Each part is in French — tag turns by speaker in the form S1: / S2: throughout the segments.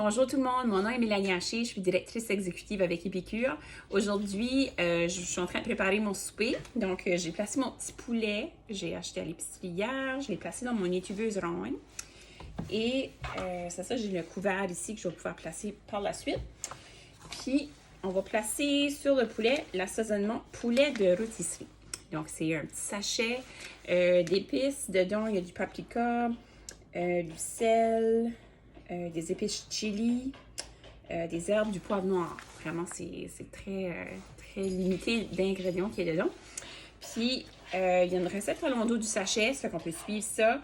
S1: Bonjour tout le monde, mon nom est Mélanie Haché, je suis directrice exécutive avec Épicure. Aujourd'hui, je suis en train de préparer mon souper. Donc, j'ai placé mon petit poulet, j'ai acheté à l'épicerie hier, je l'ai placé dans mon étuveuse ronde. Et c'est ça, j'ai le couvert ici que je vais pouvoir placer par la suite. Puis, on va placer sur le poulet l'assaisonnement poulet de rôtisserie. Donc, c'est un petit sachet d'épices. Dedans, il y a du paprika, du sel, des épices chili, des herbes, du poivre noir. Vraiment, c'est très limité d'ingrédients qu'il y a dedans. Puis, il y a une recette à l'endos du sachet, ça fait qu'on peut suivre ça.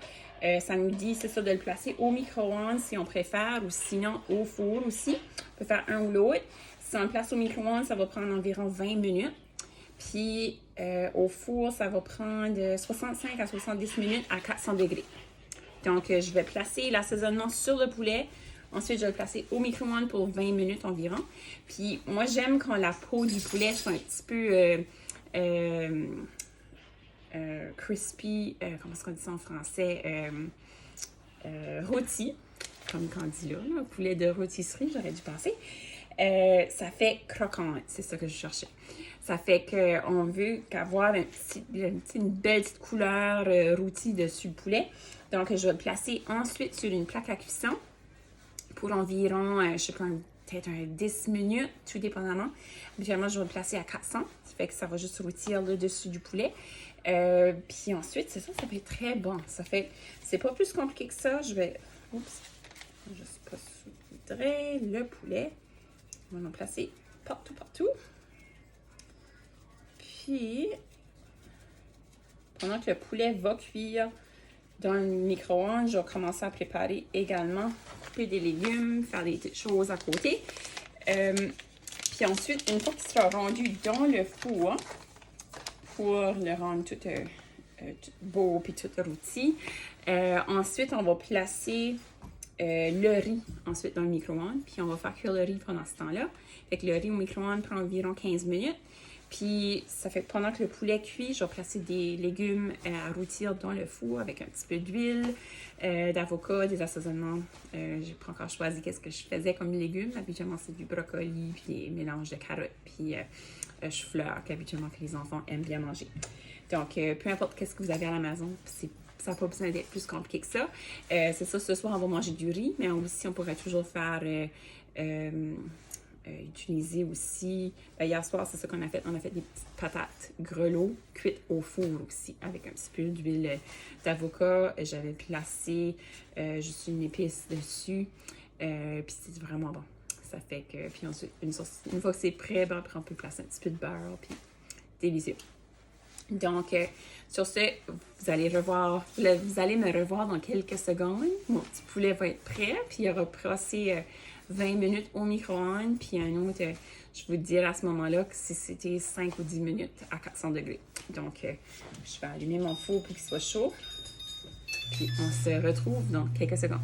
S1: Ça nous dit, c'est ça, de le placer au micro-ondes si on préfère, ou sinon au four aussi. On peut faire un ou l'autre. Si on le place au micro-ondes, ça va prendre environ 20 minutes. Puis, au four, ça va prendre 65 à 70 minutes à 400 degrés. Donc, je vais placer l'assaisonnement sur le poulet. Ensuite, je vais le placer au micro-ondes pour 20 minutes environ. Puis, moi, j'aime quand la peau du poulet soit un petit peu crispy, comment est-ce qu'on dit ça en français? Rôti, comme on dit là, poulet de rôtisserie, j'aurais dû penser. Ça fait croquant, c'est ça que je cherchais. Ça fait qu'on veut avoir une belle petite couleur rôtie dessus le poulet. Donc, je vais le placer ensuite sur une plaque à cuisson pour environ, je sais pas, peut-être 10 minutes, tout dépendamment. Habituellement, je vais le placer à 400. Ça fait que ça va juste rôtir le dessus du poulet. Puis ensuite, c'est ça, ça fait très bon. Ça fait, c'est pas plus compliqué que ça. Je vais, je sais pas saupoudrer le poulet. On va en placer partout. Puis, pendant que le poulet va cuire dans le micro-ondes, je vais commencer à préparer également, couper des légumes, faire des petites choses à côté. Puis ensuite, une fois qu'il sera rendu dans le four, pour le rendre tout beau et tout rôti, ensuite, on va placer le riz ensuite dans le micro-ondes, puis on va faire cuire le riz pendant ce temps-là. Fait que le riz au micro-ondes prend environ 15 minutes. Puis, ça fait que pendant que le poulet cuit, je vais placer des légumes à rôtir dans le four avec un petit peu d'huile, d'avocat, des assaisonnements. J'ai pas encore choisi qu'est-ce que je faisais comme légumes. Habituellement, c'est du brocoli, puis des mélanges de carottes, puis chou-fleur, qu'habituellement que les enfants aiment bien manger. Donc, peu importe qu'est-ce que vous avez à la maison, ça n'a pas besoin d'être plus compliqué que ça. C'est ça, ce soir, on va manger du riz, mais aussi, on pourrait toujours faire... utiliser aussi, hier soir, c'est ça qu'on a fait. On a fait des petites patates grelots cuites au four aussi, avec un petit peu d'huile d'avocat. J'avais placé juste une épice dessus. Puis c'est vraiment bon. Ça fait que, puis ensuite, une fois que c'est prêt, ben, après on peut placer un petit peu de beurre, puis délicieux. Donc, sur ce, vous allez me revoir dans quelques secondes. Mon petit poulet va être prêt, puis il aura passé 20 minutes au micro-ondes, puis un autre, je vous dirai à ce moment-là que si c'était 5 ou 10 minutes à 400 degrés. Donc, je vais allumer mon four pour qu'il soit chaud, puis on se retrouve dans quelques secondes.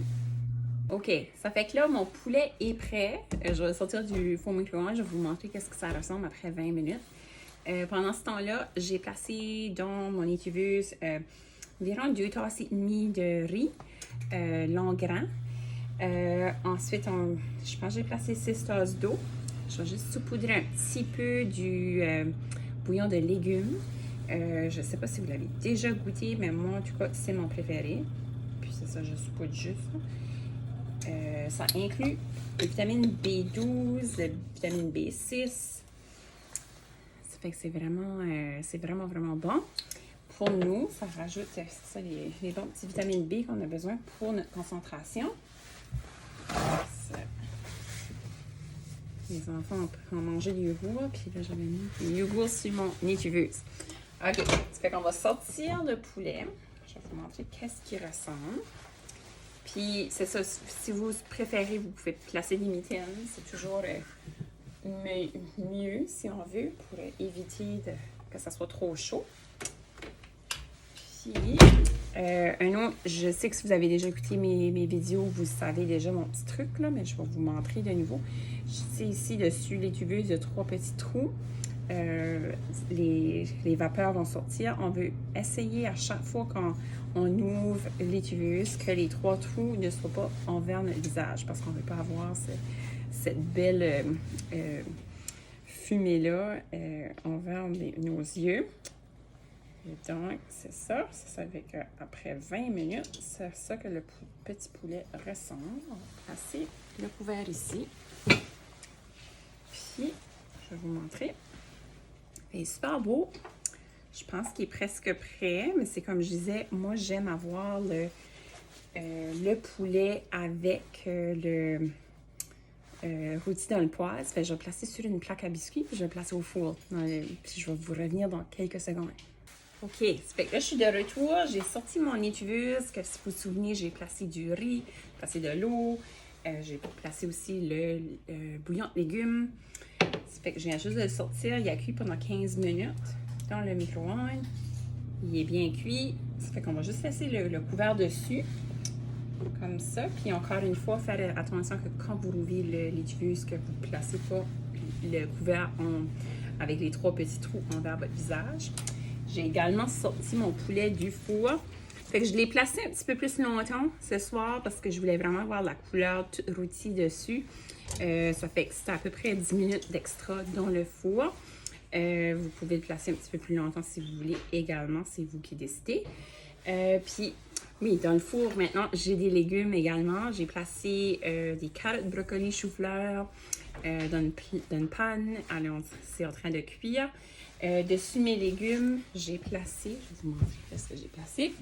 S1: OK, ça fait que là, mon poulet est prêt. Je vais le sortir du four micro-ondes, je vais vous montrer qu'est-ce que ça ressemble après 20 minutes. Pendant ce temps-là, j'ai placé dans mon étuveuse environ 2 tasses et demie de riz long grain. Ensuite, je pense que j'ai placé 6 tasses d'eau. Je vais juste saupoudrer un petit peu du bouillon de légumes. Je ne sais pas si vous l'avez déjà goûté, mais moi, en tout cas, c'est mon préféré. Puis c'est ça, je saupoudre juste. Ça inclut la vitamine B12, la vitamine B6. Ça fait que c'est vraiment bon. Pour nous, ça rajoute ça, les bons petits vitamines B qu'on a besoin pour notre concentration. Les enfants ont mangé du yogourt, puis là j'avais mis du yogourt sur mon étuveuse. Ok, ça fait qu'on va sortir le poulet. Je vais vous montrer qu'est-ce qu'il ressemble. Puis c'est ça, si vous préférez, vous pouvez placer des mitaines. C'est toujours mieux si on veut pour éviter que ça soit trop chaud. Puis, un autre, je sais que si vous avez déjà écouté mes vidéos, vous savez déjà mon petit truc, là, mais je vais vous montrer de nouveau. Je sais ici, dessus l'étuveuse, il y a 3 petits trous. les vapeurs vont sortir. On veut essayer à chaque fois qu'on ouvre l'étuveuse que les 3 trous ne soient pas envers notre visage parce qu'on ne veut pas avoir cette belle fumée-là envers nos yeux. Et donc, c'est ça. Ça fait qu'après 20 minutes, c'est ça que le petit poulet ressemble. On va placer le couvert ici. Puis, je vais vous montrer. Il est super beau. Je pense qu'il est presque prêt, mais c'est comme je disais, moi, j'aime avoir le poulet avec le rôti dans le poêle. Je vais le placer sur une plaque à biscuits, puis je vais le placer au four. Puis je vais vous revenir dans quelques secondes. OK, ça fait que là, je suis de retour. J'ai sorti mon étuveuse, que si vous vous souvenez, j'ai placé du riz, placé de l'eau. J'ai placé aussi le bouillon de légumes. Ça fait que je viens juste de le sortir. Il a cuit pendant 15 minutes dans le micro-ondes. Il est bien cuit. Ça fait qu'on va juste laisser le couvert dessus. Comme ça. Puis encore une fois, faire attention que quand vous rouvrez l'étuveuse, que vous ne placez pas le couvert avec les 3 petits trous envers votre visage. J'ai également sorti mon poulet du four. Fait que je l'ai placé un petit peu plus longtemps ce soir parce que je voulais vraiment avoir la couleur toute rôtie dessus. Ça fait que c'est à peu près 10 minutes d'extra dans le four. Vous pouvez le placer un petit peu plus longtemps si vous voulez également, c'est vous qui décidez. Puis, oui, dans le four, maintenant, j'ai des légumes également. J'ai placé des carottes, brocolis, chou-fleur dans une panne. Alors, c'est en train de cuire. Dessus mes légumes, j'ai placé, je vais vous montrer ce que j'ai placé,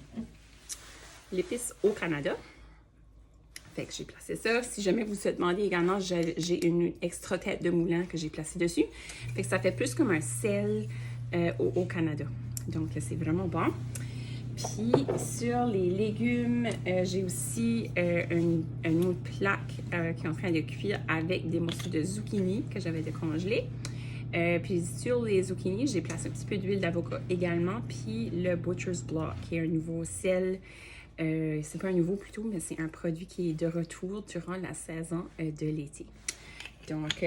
S1: l'épice au Canada. Fait que j'ai placé ça. Si jamais vous vous demandez également, j'ai une extra tête de moulin que j'ai placée dessus. Fait que ça fait plus comme un sel au Canada. Donc, c'est vraiment bon. Puis, sur les légumes, j'ai aussi une autre plaque qui est en train de cuire avec des morceaux de zucchini que j'avais décongelés. Puis sur les zucchini, j'ai placé un petit peu d'huile d'avocat également, puis le Butcher's Block, qui est un nouveau sel. C'est pas un nouveau plutôt, mais c'est un produit qui est de retour durant la saison de l'été. Donc,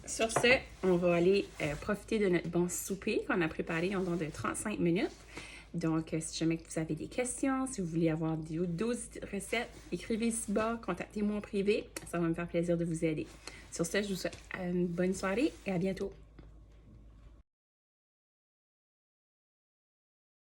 S1: sur ce, on va aller profiter de notre bon souper qu'on a préparé en dans de 35 minutes. Donc, si jamais vous avez des questions, si vous voulez avoir d'autres recettes, écrivez ici-bas, contactez-moi en privé. Ça va me faire plaisir de vous aider. Sur ce, je vous souhaite une bonne soirée et à bientôt.